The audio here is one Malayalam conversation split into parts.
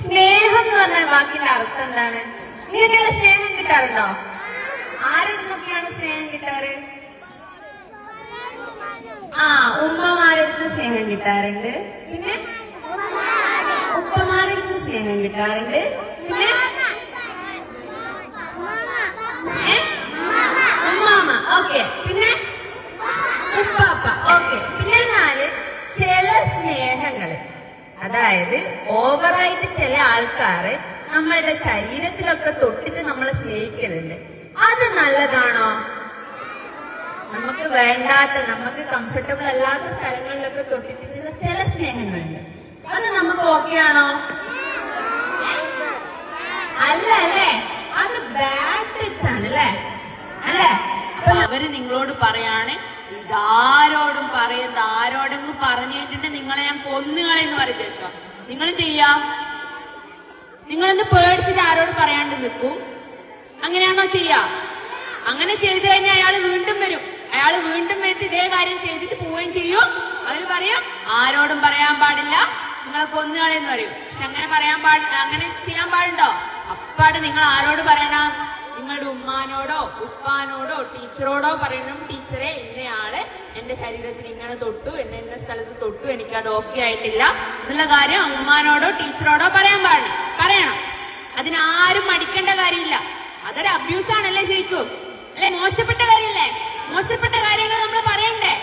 സ്നേഹം എന്ന് പറഞ്ഞ വാക്കിന്റെ അർത്ഥം എന്താണ്? നിങ്ങൾക്കെല്ലാം സ്നേഹം കിട്ടാറുണ്ടോ? ആരുടെ നിന്നൊക്കെയാണ് സ്നേഹം കിട്ടാറ്? ഉമ്മമാരുടെ അടുത്ത് സ്നേഹം കിട്ടാറുണ്ട്. പിന്നെ ഉപ്പമാരുടെ അടുത്ത് സ്നേഹം കിട്ടാറുണ്ട്. പിന്നെ ഉമ്മാമ. ഓക്കെ. പിന്നെ ഉപ്പാപ്പ. ഓക്കെ. പിന്നെ ചില സ്നേഹങ്ങള്, അതായത് ഓവറായിട്ട് ചില ആൾക്കാര് നമ്മളുടെ ശരീരത്തിലൊക്കെ തൊട്ടിട്ട് നമ്മളെ സ്നേഹിക്കലുണ്ട്. അത് നല്ലതാണോ? നമുക്ക് വേണ്ടാത്ത, നമുക്ക് കംഫർട്ടബിൾ അല്ലാത്ത സ്ഥലങ്ങളിലൊക്കെ തൊട്ടിട്ട് ചില സ്നേഹങ്ങളുണ്ട്. അത് നമുക്ക് ഓക്കെ ആണോ? അല്ല അല്ലേ? അത് ബാഡ് ടച്ച് ആണ് അല്ലേ? അല്ലേ? അപ്പൊ അവര് നിങ്ങളോട് പറയാണ്, ഇതാരോടും പറയരുത്, ആരോടെങ്കിലും പറഞ്ഞു കഴിഞ്ഞിട്ട് നിങ്ങളെ ഞാൻ കൊന്നുകളെന്ന് പറയും. ചോദിച്ചോ, നിങ്ങൾ ചെയ്യാ? നിങ്ങളൊന്ന് പേടിച്ചിട്ട് ആരോട് പറയാണ്ട് നിൽക്കും? അങ്ങനെയാണോ ചെയ്യാ? അങ്ങനെ ചെയ്തു കഴിഞ്ഞാൽ അയാൾ വീണ്ടും വരും. അയാൾ വീണ്ടും വരുത്തി ഇതേ കാര്യം ചെയ്തിട്ട് പോവുകയും ചെയ്യും. അവര് പറയും ആരോടും പറയാൻ പാടില്ല, നിങ്ങളെ കൊന്നുകളെന്ന് പറയും. പക്ഷെ അങ്ങനെ അങ്ങനെ ചെയ്യാൻ പാടുണ്ടോ? അപ്പാട് നിങ്ങൾ ആരോട് പറയണം? നിങ്ങളുടെ ഉമ്മാനോടോ ഉപ്പാനോടോ ടീച്ചറോടോ പറയണം, ടീച്ചറെ ഇന്നയാള് എന്റെ ശരീരത്തിൽ ഇങ്ങനെ തൊട്ടു, എന്നെ ഇന്ന സ്ഥലത്ത് തൊട്ടു, എനിക്കത് ഓക്കെ ആയിട്ടില്ല എന്നുള്ള കാര്യം ഉമ്മാനോടോ ടീച്ചറോടോ പറയണം. അതിനാരും മടിക്കേണ്ട കാര്യമില്ല. അതൊരു അബ്യൂസ് ആണല്ലേ ശരിക്കും? അല്ലെ? മോശപ്പെട്ട കാര്യമല്ലേ? മോശപ്പെട്ട കാര്യങ്ങൾ നമ്മൾ പറയണ്ടേ?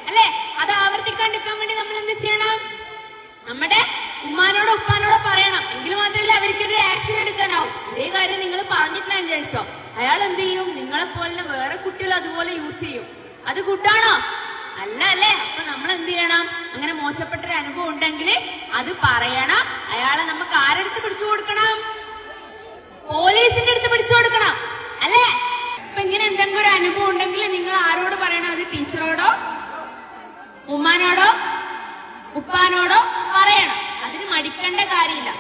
അല്ലെ? അത് ആവർത്തിക്കാണ്ടിരിക്കാൻ വേണ്ടി നമ്മൾ എന്ത് ചെയ്യണം? നമ്മുടെ ഉമ്മാനോടോ ഉപ്പാനോടോ പറയണം. എങ്കിൽ മാത്രമല്ല അവർക്കെതിരെ ആക്ഷൻ എടുക്കാനാവും. ഇതേ കാര്യം നിങ്ങൾ പറഞ്ഞിട്ടില്ല എന്ന് വിചാരിച്ചോ, അയാൾ എന്ത് ചെയ്യും? നിങ്ങളെ പോലെ വേറെ കുട്ടികൾ അതുപോലെ യൂസ് ചെയ്യും. അത് കൂട്ടാണോ? അല്ല അല്ലേ? അപ്പൊ നമ്മൾ എന്ത് ചെയ്യണം? അങ്ങനെ മോശപ്പെട്ടൊരു അനുഭവം ഉണ്ടെങ്കിൽ അത് പറയണം. അയാളെ നമുക്ക് ആരെടുത്ത് പിടിച്ചു കൊടുക്കണം? പോലീസിന്റെ അടുത്ത് പിടിച്ചു കൊടുക്കണം. അല്ലേ? അപ്പൊ ഇങ്ങനെ എന്തെങ്കിലും ഒരു അനുഭവം ഉണ്ടെങ്കിൽ നിങ്ങൾ ആരോട് പറയണം? അത് ടീച്ചറോടോ ഉമ്മാനോടോ ഉപ്പാനോടോ പറയണം. അതിന് മടിക്കേണ്ട കാര്യമില്ല.